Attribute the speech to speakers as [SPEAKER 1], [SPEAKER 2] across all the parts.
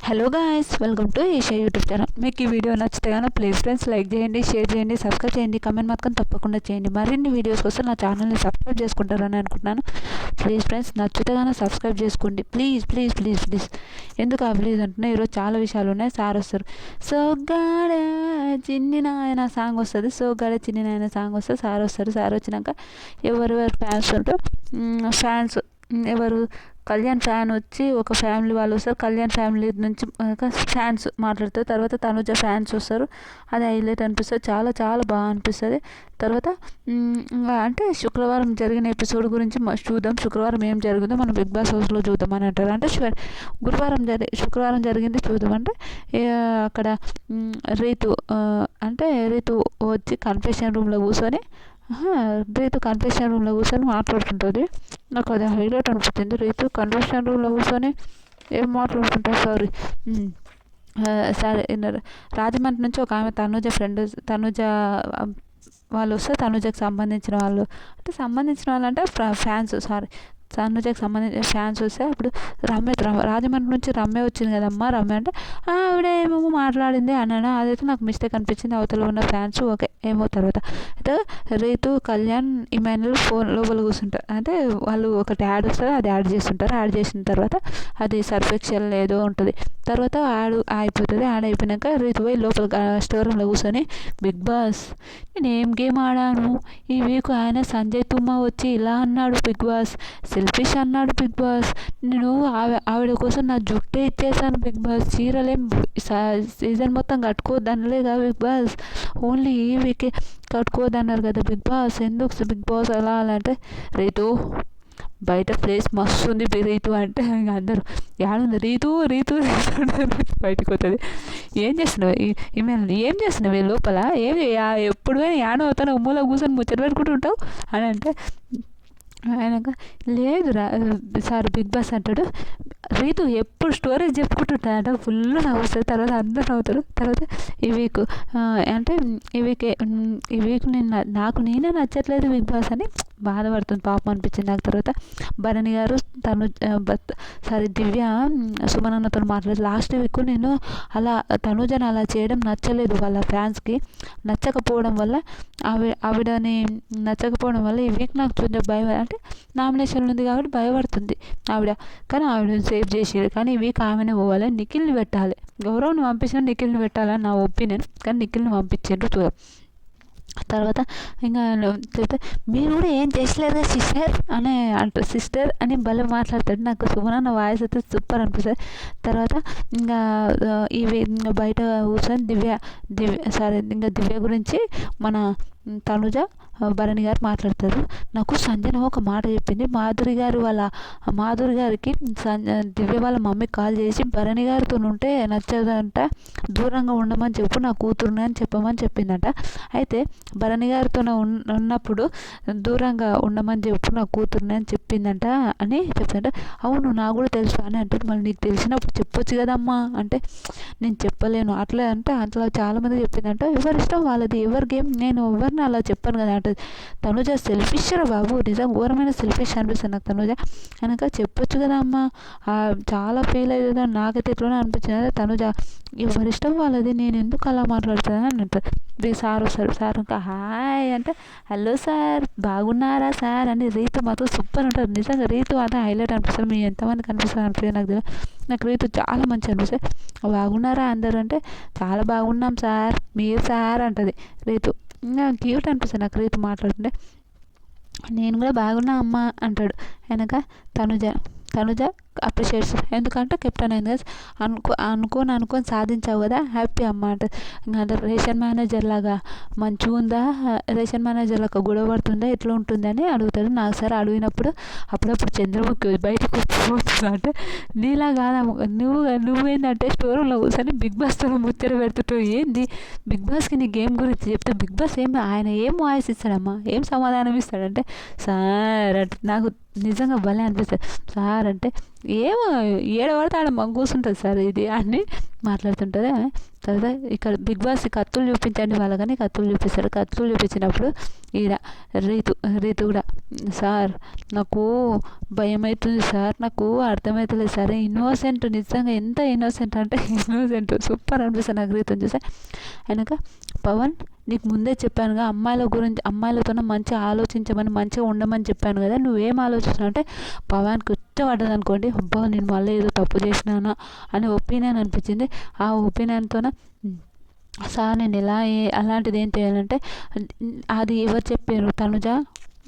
[SPEAKER 1] Hello guys, welcome to Eesha YouTube channel. మీకు ఈ వీడియో నచ్చితే కానీ ప్లీజ్ ఫ్రెండ్స్ లైక్ చేయండి, షేర్ చేయండి, సబ్స్క్రైబ్ చేయండి, కమెంట్ మాత్రం తప్పకుండా చేయండి. మరిన్ని వీడియోస్ కోసం నా ఛానల్ని సబ్స్క్రైబ్ చేసుకుంటారని అనుకుంటున్నాను. ప్లీజ్ ఫ్రెండ్స్ నచ్చితే కానీ సబ్స్క్రైబ్ చేసుకోండి. Please please please please. ఎందుకు ఆ ప్లీజ్ అంటున్నా, ఈరోజు చాలా విషయాలు ఉన్నాయి. సార్ వస్తారు. సోగ్గాడ చిన్ని నాయన సాంగ్ వస్తుంది. సోగ్గాడ చిన్ని నాయన సాంగ్ వస్తుంది. సార్ వస్తారు. సార్ వచ్చినాక ఎవరెవరు ఫ్యాన్స్ ఉంటారో ఫ్యాన్స్ ఎవరు కళ్యాణ్ ఫ్యాన్ వచ్చి ఒక ఫ్యామిలీ వాళ్ళు వస్తారు. కళ్యాణ్ ఫ్యామిలీ నుంచి ఫ్యాన్స్ మాట్లాడతారు. తర్వాత తనుజ ఫ్యాన్స్ వస్తారు. అది హైలైట్ అనిపిస్తుంది. చాలా చాలా బాగా అనిపిస్తుంది. తర్వాత అంటే శుక్రవారం జరిగిన ఎపిసోడ్ గురించి చూద్దాం. శుక్రవారం ఏం జరిగిందో మనం బిగ్ బాస్ హౌస్లో చూద్దాం అని అంటారు. అంటే శుక్రవారం జరిగింది చూద్దాం. అంటే అక్కడ రీతు రీతు వచ్చి కన్ఫెషన్ రూమ్లో కూర్చొని రీతు కన్ఫెషన్ రూమ్లో కూర్చొని మాట్లాడుతుంటుంది. నాకు అది హైలైట్ అనిపిస్తుంది. రీతు కన్ఫెషన్ రూమ్లో కూర్చొని ఏం మాట్లాడుతుంటారు. సరే రాజమండ్రి నుంచి ఒక ఆమె తనుజ వాళ్ళు వస్తే తనుజకు సంబంధించిన వాళ్ళు అంటే ఫ్యాన్స్ తనుజకు సంబంధించిన ఫ్యాన్స్ వస్తే అప్పుడు రాజమండ్రి నుంచి రమ్య వచ్చింది కదమ్మా. రమ్య అంటే ఆవిడేమో మాట్లాడింది అన్నాను. అదైతే నాకు మిస్టేక్ అనిపించింది. అవతల ఉన్న ఫ్యాన్స్ ఓకే ఏమో. తర్వాత అయితే రీతు కళ్యాణ్ ఇమాన్యుల్ ఫోన్ లోపల కూర్చుంటారు. అంటే వాళ్ళు ఒకటి యాడ్ వస్తుంది, అది యాడ్ చేస్తుంటారు. యాడ్ చేసిన తర్వాత అది సర్ఫెక్షన్ ఏదో ఉంటుంది. తర్వాత అయిపోతుంది. యాడ్ అయిపోయినాక రీతు పోయి లోపల స్టోర్ రూమ్లో కూర్చొని బిగ్ బాస్ నేను ఏం గేమ్ ఆడాను ఈ వీక్, ఆయన సంజయ్ తుమ్మ వచ్చి ఇలా అన్నాడు బిగ్ బాస్, సెల్ఫిష్ అన్నాడు బిగ్ బాస్, నేను ఆవిడ కోసం నా జుట్టే ఇచ్చేసాను బిగ్ బాస్, చీరలేం సీజన్ మొత్తం కట్టుకోవద్దనలే కదా బిగ్ బాస్, ఓన్లీ ఈ వీకే కట్టుకోవద్దన్నారు కదా బిగ్ బాస్, ఎందుకు బిగ్ బాస్ అలా అంటే రీతు బయట ప్లేస్ మస్తు ఉంది రీతు అంటే అందరూ ఏడుంది రీతు బయటకు వస్తుంది. ఏం చేస్తున్నావు ఏం చేస్తున్నావు లోపల ఎప్పుడు యాడో అవుతాను మూల కూర్చొని ముచ్చట పెట్టుకుంటూ ఉంటావు అని అంటే ఆయనక లేదు సార్ బిగ్ బాస్ అంటాడు. రీతు ఎప్పుడు స్టోరీస్ చెప్పుకుంటుంటాడంట. ఫుల్ నవ్వుతుంది. తర్వాత అందరూ నవ్వుతారు. తర్వాత ఈ వీక్ అంటే ఈ వీక్ నాకు నేనే నచ్చట్లేదు బిగ్ బాస్ అని బాధపడుతుంది. పాపం అనిపించింది నాకు. తర్వాత భరణి గారు దివ్య సుమనన్నతో మాట్లాడి లాస్ట్ వీక్ నేను తనుజను అలా చేయడం నచ్చలేదు. వాళ్ళ ఫ్యాన్స్కి నచ్చకపోవడం వల్ల ఆవిడని నచ్చకపోవడం వల్ల ఈ వీక్ నాకు కొంచెం భయం. అంటే నామినేషన్ ఉంది కాబట్టి భయపడుతుంది ఆవిడ. కానీ ఆవిడని సేవ్ చేసేది. కానీ ఈ వీక్ ఆమెనే పోవాలి. నిఖిల్ని పెట్టాలి. గౌరవ్ని పంపించిన నిఖిల్ని పెట్టాలని నా ఒపీనియన్. కానీ నిఖిల్ని పంపించారు చూద్దాం. తర్వాత ఇంకా చెప్తే మీరు కూడా ఏం చేసలేదా సిస్టర్ అని అంటారు. సిస్టర్ అని భలే మాట్లాడతాడు. నాకు సుమనన్న వాయిస్ అయితే సూపర్ అనిపిస్తుంది. తర్వాత ఇంకా ఇంకా బయట కూర్చొని దివ్య గురించి మన తనుజ భరణి గారు మాట్లాడతారు. నాకు సంజన ఒక మాట చెప్పింది. మాధురి గారికి దివ్య వాళ్ళ మమ్మీకి కాల్ చేసి భరణి గారితో ఉంటే నచ్చదంట, దూరంగా ఉండమని చెప్పు నా కూతురుని అని చెప్పమని చెప్పిందంట. అయితే భరణి గారితో ఉన్నప్పుడు దూరంగా ఉండమని చెప్పు నా కూతురుని అని చెప్పిందంట అని చెప్తాంట. అవును నాకు కూడా తెలుసు అని అంటే మళ్ళీ నీకు తెలిసినప్పుడు చెప్పొచ్చు కదమ్మా అంటే నేను చెప్పలేను అట్లా అంటే అట్లా చాలామంది చెప్పిందంట. ఎవరిష్టం వాళ్ళది, ఎవరి గేమ్, నేను ఎవరిని అలా చెప్పాను కదా అంటే తనుజ సెల్ఫిష్ రా బాబు, నిజం ఘోరమైన సెల్ఫిష్ అనిపిస్తుంది నాకు తనుజ. కనుక చెప్పొచ్చు కదా అమ్మ, చాలా ఫీల్ అయ్యేదా నాకైతే ఎట్లనే అనిపించింది. అదే తనుజ ఎవరిష్టం వాళ్ళది, నేను ఎందుకు అలా మాట్లాడుతాను అని అంటారు. సార్ వస్తారు. సార్ ఇంకా హాయ్ అంటే హలో సార్ బాగున్నారా సార్ అని రీతు మాత్రం సూపర్ ఉంటుంది. నిజంగా రీతు అంటే హైలైట్ అనిపిస్తుంది. మీ ఎంతమంది కనిపిస్తుంది అనిపిస్తుంది నాకు తెలియదు. నాకు రీతు చాలా మంచి అనిపిస్తుంది. బాగున్నారా అందరూ అంటే చాలా బాగున్నాం సార్, మీరు సార్ అంటది రీతు. క్యూట్ అనిపిస్తుంది నాకు రీతు మాట్లాడుతుంటే. నేను కూడా బాగున్నా అమ్మ అంటాడు. వెనక తనుజ అప్రిషియేట్స్. ఎందుకంటే కెప్టెన్ అయింది కదా, అనుకొని సాధించావు కదా, హ్యాపీ అమ్మ అంటే. ఇంకా రేషన్ మేనేజర్ లాగా మంచిగా ఉందా, రేషన్ మేనేజర్ లాగా గొడవ పడుతుందా, ఎట్లా ఉంటుందని అడుగుతాడు. నాకు సార్ అడిగినప్పుడు అప్పుడప్పుడు చంద్రముఖి బయటకు వచ్చిపోతుందా అంటే నీలా కాదా నువ్వేందంటే స్టోర్లో కూర్చొని బిగ్ బాస్తో ముచ్చట పెడుతుంటావు, ఏంది బిగ్ బాస్కి నీ గేమ్ గురించి చెప్తే బిగ్ బాస్ ఆయన ఏం వాయిస్ ఇస్తాడమ్మా, ఏం సమాధానం ఇస్తాడంటే సార్ అంటే నాకు నిజంగా భలే అనిపిస్తుంది. సార్ అంటే ఏమో ఏడబడితే ఆడ కూర్చుంటుంది సార్ ఇది అని మాట్లాడుతుంటుంది. తర్వాత ఇక్కడ బిగ్ బాస్ కత్తులు చూపించండి వాళ్ళకని కత్తులు చూపిస్తారు. కత్తులు చూపించినప్పుడు ఈడ రీతు కూడా సార్ నాకు భయం అవుతుంది సార్, నాకు అర్థమవుతలేదు సార్, ఇన్నోసెంట్ నిజంగా ఎంత ఇన్నోసెంట్ అంటే ఇన్నోసెంట్ సూపర్ అనిపిస్తుంది నాకు రీతుని చూస్తే. అయినాక పవన్ నీకు ముందే చెప్పానుగా అమ్మాయిలతో మంచిగా ఆలోచించమని మంచిగా ఉండమని చెప్పాను కదా, నువ్వేం ఆలోచిస్తున్నావు అంటే పవన్కి పడ్డది అనుకోండి, అబ్బా నేను మళ్ళీ ఏదో తప్పు చేసినానా అని ఒపీనియన్ అనిపించింది. ఆ ఒపీనియన్తోనే సార్ నేను అలాంటిది ఏం చేయాలంటే అది ఎవరు చెప్పారు తనుజ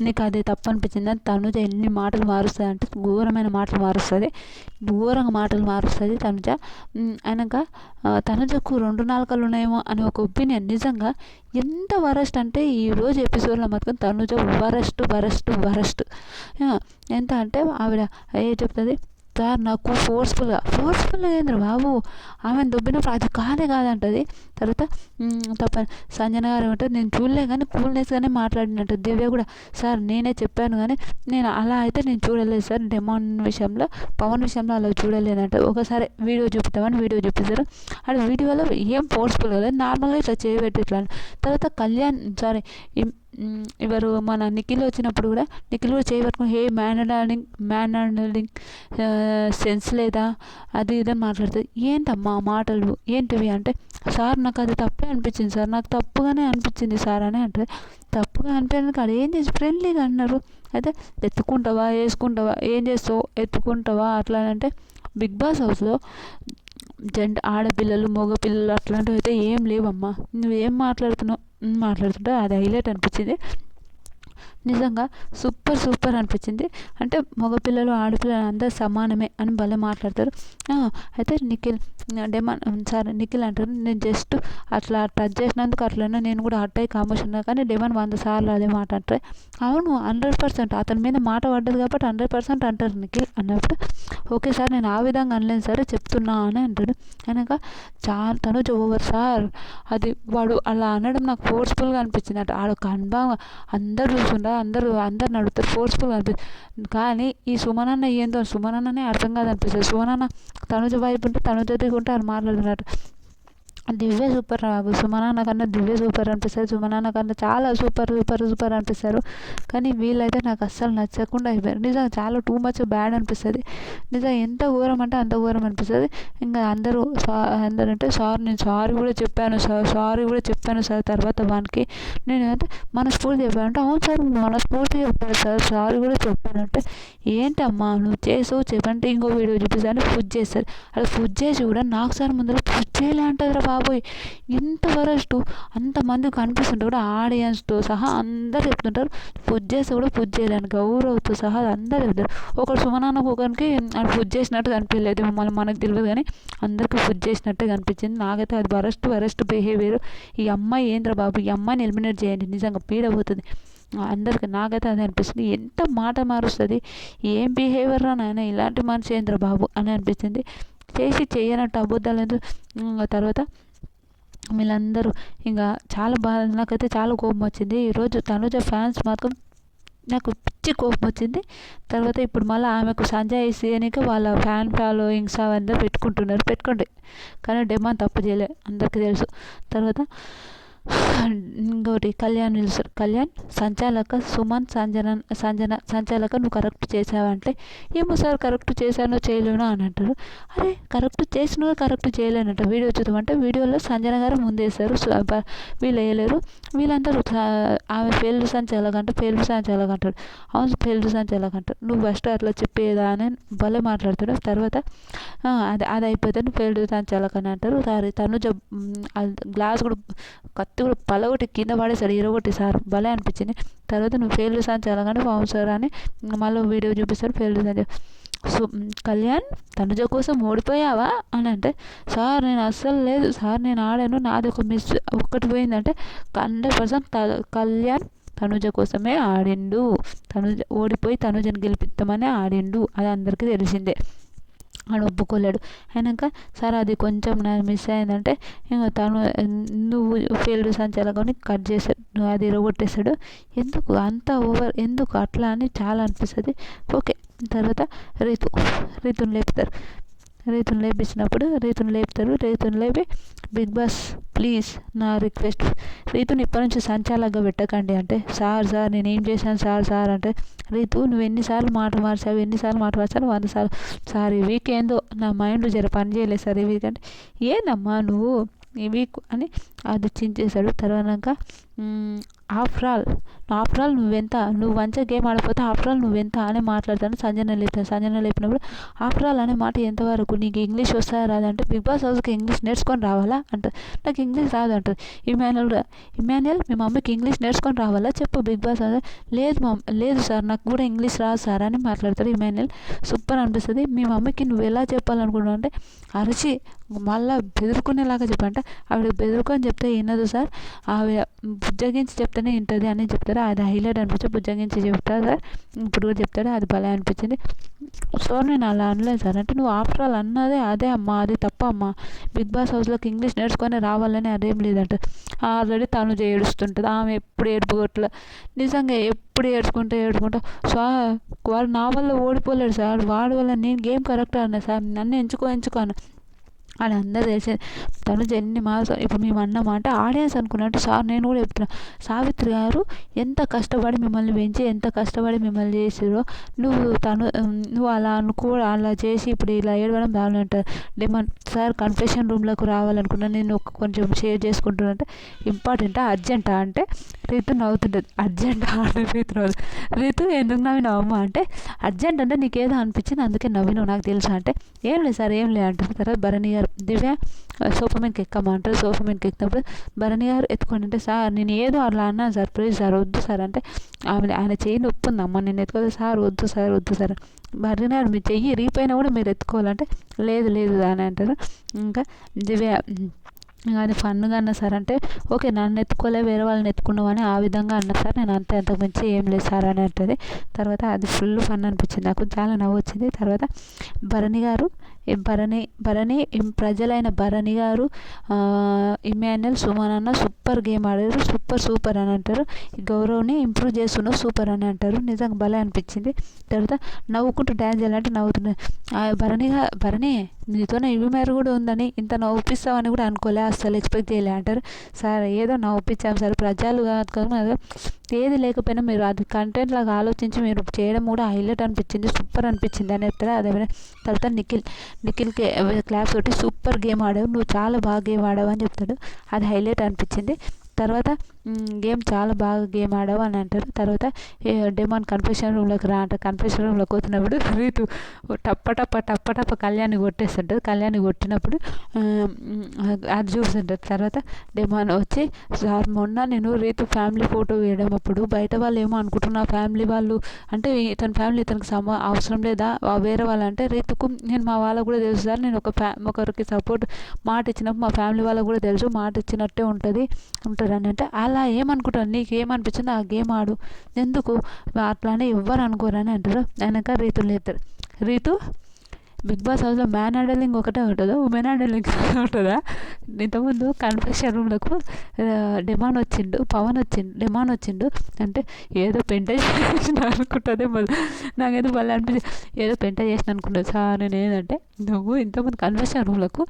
[SPEAKER 1] నీకు అది తప్పు అనిపించింది అని తనుజ ఎన్ని మాటలు మారుస్తుంది అంటే ఘోరమైన మాటలు మారుస్తుంది, ఘోరంగా మాటలు మారుస్తుంది తనుజ. అయినాక తనుజకు 2 నాలుకలు ఉన్నాయేమో అని ఒక ఒపీనియన్. నిజంగా ఎంత వరస్ట్ అంటే ఈరోజు ఎపిసోడ్లో మాత్రం తనుజ వరస్ట్ ఎంత అంటే ఆవిడ ఏం చెప్తుంది సార్ నాకు ఫోర్స్ఫుల్గా ఏంద్ర బాబు ఆమెను దొబ్బినప్పుడు అది కాదంటది. తర్వాత సంజన గారు ఏమంటారు నేను చూడలే కానీ కూల్నెస్గానే మాట్లాడినట్టు. దివ్య కూడా సార్ నేనే చెప్పాను కానీ నేను అలా అయితే నేను చూడలేదు సార్, పవన్ విషయంలో అలా చూడలేదంట. ఒకసారి వీడియో చూపుతామని వీడియో చూపిస్తారు. అది వీడియోలో ఏం ఫోర్స్ఫుల్ కదా, నార్మల్గా ఇట్లా చేయబెట్టి ఇట్లా. తర్వాత ఎవరు మన నిఖిల్ వచ్చినప్పుడు కూడా నిఖిల్ కూడా చేయబట్టుకుని హే మ్యాన్ హ్యాండ్లింగ్ సెన్స్ లేదా అది ఇదని మాట్లాడుతుంది. ఏంటమ్మా మాటలు ఏంటివి అంటే సార్ నాకు అది తప్పే అనిపించింది సార్, నాకు తప్పుగానే అనిపించింది సార్ అని అంటే తప్పుగా అనిపించింది కాదు ఏం చేసి ఫ్రెండ్లీగా అన్నారు. అయితే ఎత్తుకుంటావా వేసుకుంటావా ఏం చేస్తావు ఎత్తుకుంటావా అట్లా అంటే బిగ్ బాస్ హౌస్లో ఆడపిల్లలు మగపిల్లలు అట్లాంటివి అయితే ఏం లేవమ్మా, నువ్వేం మాట్లాడుతుంటే అది హైలైట్ అనిపించింది. నిజంగా సూపర్ అనిపించింది. అంటే మగపిల్లలు ఆడపిల్లలు అందరూ సమానమే అని భలే మాట్లాడతారు. అయితే నిఖిల్ అంటారు నేను జస్ట్ అట్లా టచ్ చేసినందుకు అట్లనే నేను కూడా హట్ అయ్యి కామోషన్నా కానీ డెమన్ 100 సార్లు అదే మాట అంటారు. అవును 100% అతని మీద మాట పడ్డది కాబట్టి 100% అంటారు నిఖిల్ అన్నప్పుడు. ఓకే సార్ నేను ఆ విధంగా అనలేను సార్ చెప్తున్నా అని అంటాడు. కనుక తనుజ ఓవర్ సార్ అది వాడు అలా అనడం నాకు ఫోర్స్ఫుల్గా అనిపించింది అంటే ఆడొక అనుభవం అందరూ చూస్తుంటా అందరిని అడుగుతారు ఫోర్స్ఫుల్గా అనిపిస్తుంది. కానీ ఈ సుమనన్న ఏందో సుమనన్ననే అర్థం కాదనిపిస్తుంది. సుమనన్న తనుజ వైపు ఉంటే తనుజ దిగుంటే అని మాట్లాడుతున్నట్టు. దివ్య సూపర్ బాబు, సుమనన్న కన్నా దివ్య సూపర్ అనిపిస్తారు, సుమనన్న కన్నా చాలా సూపర్ అనిపిస్తారు. కానీ వీళ్ళైతే నాకు అస్సలు నచ్చకుండా అయిపోయారు. నిజంగా చాలా టూ మచ్ బ్యాడ్ అనిపిస్తుంది. నిజంగా ఎంత ఘోరం అంటే అంత ఘోరం అనిపిస్తుంది. ఇంకా అందరూ అంటే సార్ నేను సారీ కూడా చెప్పాను సార్ తర్వాత వానికి నేను అంటే మనస్ఫూర్తి చెప్పాను అంటే అవును సార్ మనస్ఫూర్తి చెప్పాను సార్ సారీ కూడా చెప్పానంటే ఏంటమ్మా నువ్వు చేసావు చెప్పంటే ఇంకో వీడియో చూపిస్తాను ఫుడ్ చేస్తారు. అలా ఫుడ్ చేసి కూడా నాకు సార్ ముందర ఫుడ్ చేయలే అంటారా బాబోయ్, ఎంత వరస్ట్. అంతమంది కనిపిస్తుంటే కూడా ఆడియన్స్తో సహా అందరు చెప్తుంటారు ఫుడ్ చేస్తే కూడా ఫుడ్ చేయలేని గౌరవతో సహా అందరు చెప్తారు. ఒకరు సుమనాన్నకు ఒకరికి ఫుడ్ చేసినట్టు కనిపించలేదు, మళ్ళీ మనకు తెలియదు కానీ అందరికీ ఫుడ్ చేసినట్టే కనిపించింది. నాకైతే అది వరస్ట్ బిహేవియర్. ఈ అమ్మాయి ఏంద్ర బాబు, ఈ అమ్మాయిని ఎలిమినేట్ చేయండి, నిజంగా పీడపోతుంది అందరికి. నాకైతే అది అనిపిస్తుంది, ఎంత మాట మారుస్తుంది, ఏం బిహేవియర్ రా నాయన, ఇలాంటి మనిషి ఏంద్ర బాబు అని అనిపించింది. చేయనట్టు అబద్ధాలు. తర్వాత వీళ్ళందరూ ఇంకా చాలా బాగా నాకైతే చాలా కోపం వచ్చింది ఈరోజు. తనుజ ఫ్యాన్స్ మాత్రం నాకు పిచ్చి కోపం వచ్చింది. తర్వాత ఇప్పుడు మళ్ళీ ఆమెకు సంజయ్ సేనికి వాళ్ళ ఫ్యాన్ ఫాలోయింగ్స్ అవన్నీ పెట్టుకోండి కానీ డెమాన్ తప్పు చేయలే అందరికీ తెలుసు. తర్వాత ఇంకోటి కళ్యాణ్ నిలుస్తారు. కళ్యాణ్ సంచాలక సుమన్ సంచాలక నువ్వు కరెక్ట్ చేసావంటే ఏమో సార్ కరెక్ట్ చేశానో చేయలేనో అని అంటారు. అరే కరెక్ట్ చేసినో కరెక్ట్ చేయలేనంట. వీడియో చూద్దామంటే వీడియోలో సంజన గారు ముందేశారు, వీళ్ళు వేయలేరు. వీళ్ళందరూ ఆమె ఫెయిల్డ్ సంచాలక అంటాడు. అవును ఫెయిల్డ్ సంచాలక అంటారు. నువ్వు ఫస్ట్ అట్లా చెప్పేదా అని భలే మాట్లాడతాడు. తర్వాత అది అయిపోతే ఫెయిల్డ్ సంచాలక అని అంటారు. తనుజ గ్లాస్ కూడా కత్తి కూడా పలగొట్టి కింద పడేసాడు, ఇరగొట్టి సార్ భలే అనిపించింది. తర్వాత నువ్వు ఫెయిల్డ్ సంచాలకంటే అవును సార్ అని మళ్ళీ వీడియో చూపిస్తాడు ఫెయిల్డ్ సంచాల. కళ్యాణ్ తనుజ కోసం ఓడిపోయావా అని అంటే సార్ నేను అస్సలు లేదు సార్ నేను ఆడాను, నాది ఒక మిస్ ఒక్కటి పోయిందంటే 100% కళ్యాణ్ తనుజ కోసమే ఆడిండు, ఓడిపోయి తనుజను గెలిపిద్దామని ఆడిండు, అది అందరికీ తెలిసిందే. అని ఒప్పుకోలేడు. అయినాక సార్ అది కొంచెం నాకు మిస్ అయిందంటే ఇంకా నువ్వు ఫీల్డ్ సంచాలకుని కట్ చేశాడు, నువ్వు అది ఇరగొట్టేశాడు, ఎందుకు అంత ఓవర్ ఎందుకు అట్లా అని చాలా అనిపిస్తుంది. ఓకే. తర్వాత రీతుని లేపుతారు. రీతుని లేపించినప్పుడు రీతుని లేపుతారు. రీతుని లేపి బిగ్ బాస్ ప్లీజ్ నా రిక్వెస్ట్ రీతుని ఇప్పటి నుంచి సంచాలకుగా పెట్టకండి అంటే, సార్ నేను ఏం చేశాను సార్ అంటే, రీతు నువ్వు ఎన్నిసార్లు మాట మార్చావు 100 సార్లు సార్ ఈ వీక్ ఏందో నా మైండ్ జర పని చేయలేదు సార్ ఈ వీక్ అంటే, ఏందమ్మా నువ్వు ఈ వీక్ అని అది చించేశాడు. తర్వాత ఆఫ్టర్ ఆల్ నువ్వు మంచిగా గేమ్ ఆడకపోతే ఆఫ్టర్ ఆల్ నువ్వెంత అని మాట్లాడతాను. సంజన లేపినప్పుడు ఆఫ్టర్ ఆల్ అనే మాట ఎంతవరకు, నీకు ఇంగ్లీష్ వస్తుందా రాదంటే, బిగ్ బాస్ హౌస్కి ఇంగ్లీష్ నేర్చుకొని రావాలా అంటారు. నాకు ఇంగ్లీష్ రాదు అంటారు. ఇమాన్యుయల్ మీ మమ్మీకి ఇంగ్లీష్ నేర్చుకొని రావాలా చెప్పు బిగ్ బాస్ హౌస్. లేదు సార్ నాకు కూడా ఇంగ్లీష్ రాదు సార్ అని మాట్లాడతాడు ఇమాన్యుయల్. సూపర్ అనిపిస్తుంది. మీ మమ్మీకి నువ్వు ఎలా చెప్పాలనుకుంటున్నావు అంటే, అరిచి మళ్ళీ బెదురుకునేలాగా చెప్పంటే, ఆవిడ బెదురుకొని చెప్తే వినదు సార్, ఆవిడ బుజ్జగించి చెప్తేనే వింటుంది అని చెప్తారు. అది హైలైట్ అనిపించి బుజ్జగించి చెప్తారు సార్, ఇప్పుడు కూడా చెప్తాడు. అది భలే అనిపించింది. సో నేను అలా అనలేదు సార్ అంటే, నువ్వు ఆఫ్టర్ ఆల్ అన్నదే అదే అమ్మా, అది తప్ప అమ్మా, బిగ్ బాస్ హౌస్లోకి ఇంగ్లీష్ నేర్చుకొని రావాలని అదేం లేదంట. ఆల్రెడీ తను ఏడుస్తుంటుంది, ఆమె ఎప్పుడు ఏడుపుగొట్ల నిజంగా ఎప్పుడు ఏడుచుకుంటా సార్ వాడు నా వల్ల ఓడిపోలేడు సార్, వాడి వల్ల నేను గేమ్ కరెక్ట్ అన్నా సార్, నన్ను ఎంచుకోను అని అందరూ తెలిసేది. తనుజ ఎన్ని మార్క్స్ ఇప్పుడు మేము అన్నమాట ఆడియన్స్ అనుకున్నట్టు సార్ నేను కూడా చెప్తున్నా, సావిత్రి గారు ఎంత కష్టపడి మిమ్మల్ని పెంచి ఎంత కష్టపడి మిమ్మల్ని చేసిరో నువ్వు అలా అలా చేసి ఇప్పుడు ఇలా ఏడవడం బాగుంటారు. డెమాన్ సార్ కన్ఫెషన్ రూమ్లోకి రావాలనుకున్నా, నేను కొంచెం షేర్ చేసుకుంటున్నట్టే ఇంపార్టెంటా అర్జెంటా అంటే, రీతు నవ్వుతుంటుంది. అర్జెంటా అంటే రీతు ఎందుకు నవ్వినావమ్మ అంటే, అర్జెంట్ అంటే నీకేదో అనిపించింది అందుకే నవ్వినావు నాకు తెలుసా అంటే, ఏం లేదు సార్ ఏం లేదు అంటారు. తర్వాత భరణి గారు దివ్య సోఫా మీదకి ఎక్కమంటారు. సోఫా మీదకి ఎక్కినప్పుడు భరణి గారు ఎత్తుకొని అంటే, సార్ నేను ఏదో అలా అన్నాను సార్ ప్లీజ్ సార్ వద్దు సార్ అంటే, ఆయన చెయ్యి నొప్పి ఉందమ్మా నేను ఎత్తుకోదు సార్ వద్దు సార్ భరణి గారు మీ చెయ్యి రీపైనా కూడా మీరు ఎత్తుకోవాలంటే, లేదు అని అంటారు. ఇంకా దివ్య అది ఫన్గా అన్నా సార్ అంటే, ఓకే నన్ను ఎత్తుకోలే వేరే వాళ్ళని ఎత్తుకున్నావు అని ఆ విధంగా అన్నా సార్, నేను అంతకు మించి ఏం లేదు సార్ అని అంటుంది. తర్వాత అది ఫుల్ ఫన్ అనిపించింది నాకు, చాలా నవ్వు వచ్చింది. తర్వాత భరణి ప్రజలైన భరణి గారు ఇమాన్యుయల్ సుమన్ అన్న సూపర్ గేమ్ ఆడారు, సూపర్ అని అంటారు. గౌరవ్ని ఇంప్రూవ్ చేస్తున్నావు సూపర్ అని అంటారు. నిజంగా భలే అనిపించింది. తర్వాత నవ్వుకుంటూ డ్యాన్స్ చేయాలంటే నవ్వుతున్నాయి. భరణి నీతోనే ఇవి మేర కూడా ఉందని ఇంత నవ్వుపిస్తామని కూడా అనుకోలే, అస్సలు ఎక్స్పెక్ట్ చేయలే అంటారు. సార్ ఏదో నవ్వుపించాం సార్, ప్రజలు కాదు ఏది లేకపోయినా మీరు అది కంటెంట్ లాగా ఆలోచించి మీరు చేయడం కూడా హైలైట్ అనిపించింది, సూపర్ అనిపించింది అని చెప్తారు. అదే తర్వాత నిఖిల్కి క్లాస్ తోటి సూపర్ గేమ్ ఆడావు, నువ్వు చాలా బాగా గేమ్ ఆడావు అని చెప్తాడు. అది హైలైట్ అనిపించింది. తర్వాత గేమ్ చాలా బాగా గేమ్ ఆడావు అని అంటారు. తర్వాత డెమాన్ కన్ఫెషన్ రూమ్లోకి రా అంటారు. కన్ఫెషన్ రూమ్లోకి వచ్చినప్పుడు రీతు టప్ప కళ్యాణ్ని కొట్టేస్తుంటుంది. కళ్యాణ్ని కొట్టినప్పుడు అది చూస్తుంటారు. తర్వాత డెమాన్ వచ్చి, సార్ మొన్న నేను రీతు ఫ్యామిలీ ఫోటో వేయడం అప్పుడు బయట వాళ్ళు ఏమో అనుకుంటున్నా, ఫ్యామిలీ వాళ్ళు అంటే ఇతని ఫ్యామిలీ ఇతనికి అవసరం లేదా వేరే వాళ్ళు అంటే, రీతుకు నేను మా వాళ్ళకు కూడా తెలుసు సార్, నేను ఒకరికి సపోర్ట్ మాట ఇచ్చినప్పుడు మా ఫ్యామిలీ వాళ్ళకు కూడా తెలుసు, మాట ఇచ్చినట్టే ఉంటుంది అని అంటే, అలా ఏమనుకుంటారు నీకు ఏమనిపించిందో ఆ గేమ్ ఆడు, ఎందుకు అట్లానే ఎవ్వరు అనుకోరని అంటారు. ఆయనక రీతులు లేపుతారు. రీతు బిగ్ బాస్ హౌస్లో మ్యాన్ హ్యాండలింగ్ ఒకటే ఉంటుందా, ఉమెన్ హ్యాండలింగ్ ఉంటుందా? ఇంతకుముందు కన్ఫెషన్ రూమ్లకు డెమాన్ వచ్చిండు అంటే, ఏదో పెంట చేసిన అనుకుంటుంది. నాకైతే మళ్ళీ అనిపించింది ఏదో పెంట చేసిన అనుకుంటుంది సార్. నేను ఏంటంటే, నువ్వు ఇంతకుముందు కన్ఫెషన్ రూమ్లకు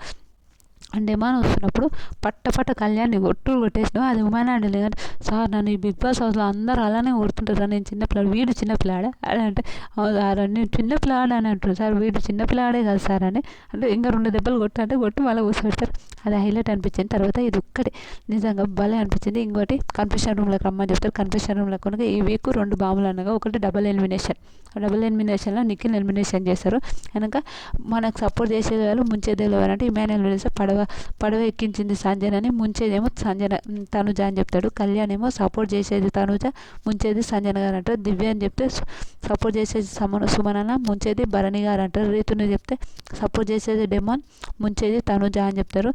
[SPEAKER 1] డెమాన్ వస్తున్నప్పుడు పట్ట కళ్యాణ్ని కొట్టేసినావు, అది ఉమెన్ హ్యాండలింగ్ అంటే, సార్ నన్ను ఈ బిగ్ బాస్ హౌస్లో అందరూ అలానే కొడుతుంటారు, నేను చిన్నపిల్లాడు, వీడు చిన్నపిల్లాడా అని అంటే, నేను చిన్నపిల్లాడు అని అంటారు సార్, వీడు చిన్నపిల్లాడే కదా సార్ అని అంటే, ఇంకా 2 దెబ్బలు కొట్టి మళ్ళీ కూర్చోబెడతారు. అది హైలైట్ అనిపించింది. తర్వాత ఇది ఒక్కటి నిజంగా భలే అనిపించింది. ఇంకోటి కన్ఫెషన్ రూమ్లోకి రమ్మని చెప్తారు. కన్ఫెషన్ రూమ్లోకి కొనగా ఈ వీక్ 2 బాంబులు అనగా, ఒకటి డబుల్ ఎలిమినేషన్లో నిఖిల్ ఎలిమినేషన్ చేస్తారు. కనుక మనకు సపోర్ట్ చేసే వాళ్ళు ముంచేదే లేవాలంటే ఇమాన్యుయల్ వెలిస్తే పడవ ఎక్కించింది సంజన అని, ముంచేదేమో తనుజ అని చెప్తాడు. కళ్యాణ్ ఏమో సపోర్ట్ చేసేది తనుజ, ముంచేది సంజన గారు అంటారు. దివ్య అని చెప్తే సపోర్ట్ చేసేది సుమనన్న, ముంచేది భరణి గారు అంటారు. రీతుని చెప్తే సపోర్ట్ చేసేది డెమాన్, ముంచేది తనుజ అని చెప్తారు.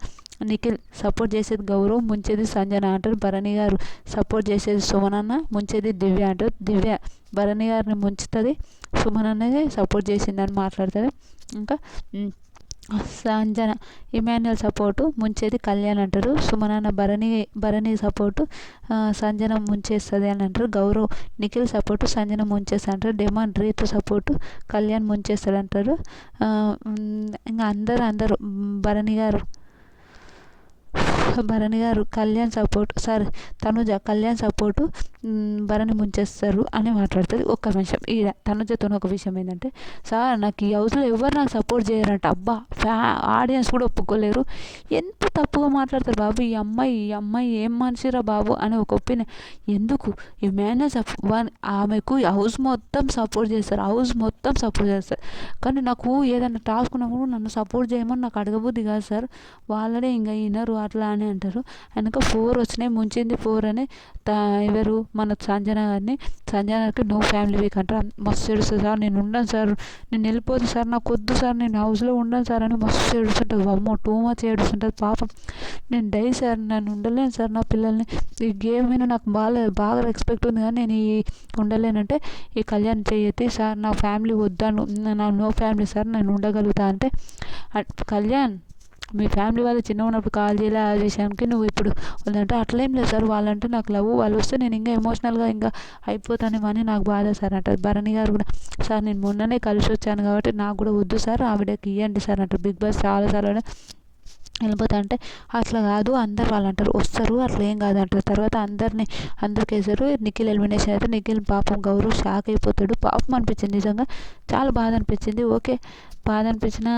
[SPEAKER 1] నిఖిల్ సపోర్ట్ చేసేది గౌరవ్, ముంచేది సంజన అంటారు. భరణి గారు సపోర్ట్ చేసేది సుమనన్న, ముంచేది దివ్య అంటారు. దివ్య భరణి గారిని ముంచుతుంది, సుమనన్నది సపోర్ట్ చేసిందని మాట్లాడతారు. ఇంకా సంజన ఇమాన్యుయల్ సపోర్టు ముంచేది కళ్యాణ్ అంటారు. సుమనన్న భరణి సపోర్టు సంజన ముంచేస్తుంది అని అంటారు. గౌరవ్ నిఖిల్ సపోర్టు సంజన ముంచేస్తుంది అంటారు. డెమాన్ రీతు సపోర్టు కళ్యాణ్ ముంచేస్తాడు అంటారు. ఇంకా అందరూ భరణి గారు కళ్యాణ్ సపోర్ట్ తనుజ కళ్యాణ్ సపోర్టు భరణి ముంచేస్తారు అని మాట్లాడుతుంది. ఒక్క నిమిషం తనుజతో ఒక విషయం ఏంటంటే, సార్ నాకు ఈ హౌస్లో ఎవరు నాకు సపోర్ట్ చేయరంట. అబ్బా ఆడియన్స్ కూడా ఒప్పుకోలేరు. ఎంత తప్పుగా మాట్లాడతారు బాబు. ఈ అమ్మాయి ఏం మనిషిరా బాబు అని ఒక ఒపీనియన్. ఎందుకు ఈ మేనేజ్ ఆమెకు హౌస్ మొత్తం సపోర్ట్ చేస్తారు. కానీ నాకు ఏదైనా టాస్క్ ఉన్నప్పుడు నన్ను సపోర్ట్ చేయమని నాకు అడగబుద్ది కాదు సార్. వాళ్ళనే ఇంకా వినరు అట్లా అని అంటారు. వెనక 4 వచ్చినాయి ముంచింది 4 అని ఎవరు మన సంజనకి నో ఫ్యామిలీ వీక్ అంటారు. మస్తు ఏడుస్తుంది సార్. నేను ఉండను సార్, నేను వెళ్ళిపోదు సార్, నాకు వద్దు సార్, నేను హౌస్లో ఉండను సార్ అని మస్తు ఏడుస్తుంటుంది. అమ్మో టూ మచ్ ఏడుస్తుంటుంది పాపం. నేను సార్, నన్ను ఉండలేను సార్, నా పిల్లల్ని ఈ గేమ్ మీద నాకు బాగా రెస్పెక్ట్ ఉంది కానీ నేను ఉండలేనంటే ఈ కళ్యాణ్ చేయొద్దు సార్, నా ఫ్యామిలీ వద్దాను, నా నో ఫ్యామిలీ సార్, నేను ఉండగలుగుతా అంటే కళ్యాణ్ మీ ఫ్యామిలీ వాళ్ళు చిన్నగా ఉన్నప్పుడు కాల్ చేయలే ఆ విషయానికి నువ్వు ఇప్పుడు వాళ్ళంటే అట్లేం లేదు సార్, వాళ్ళంటే నాకు లవ్, వాళ్ళు వస్తే నేను ఇంకా ఎమోషనల్గా ఇంకా అయిపోతానేమో అని నాకు బాధ సార్ అంటారు. భరణి గారు కూడా సార్ నేను మొన్ననే కలిసి వచ్చాను కాబట్టి నాకు కూడా వద్దు సార్, ఆవిడకి ఇవ్వండి సార్ అంటారు. బిగ్ బాస్ చాలాసార్లు వెళ్ళిపోతా అంటే అట్లా కాదు అందరు వాళ్ళు అంటారు వస్తారు అట్లా ఏం కాదు అంటారు. తర్వాత అందరికి వేసారు. నిఖిల్ ఎలిమినేషన్ అయితే నిఖిల్ పాపం గౌరవ్ షాక్ అయిపోతాడు. పాపం అనిపించింది నిజంగా, చాలా బాధ అనిపించింది. ఓకే బాధ అనిపించినా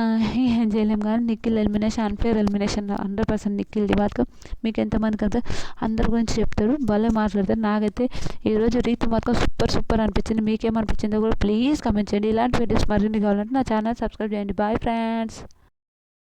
[SPEAKER 1] ఏం చేయలేం కానీ Nikhil elimination unfair elimination 100% Nikhil మాత్రం. మీకు ఎంతమంది కదా అందరి గురించి చెప్తారు, భలే మాట్లాడతారు. నాకైతే ఈరోజు రీతి మాత్రం సూపర్ అనిపించింది. మీకేమనిపించిందో కూడా ప్లీజ్ కమెంట్ చేయండి. ఇలాంటి వీడియోస్ మరిన్ని కావాలంటే నా ఛానల్ సబ్స్క్రైబ్ చేయండి. Bye friends.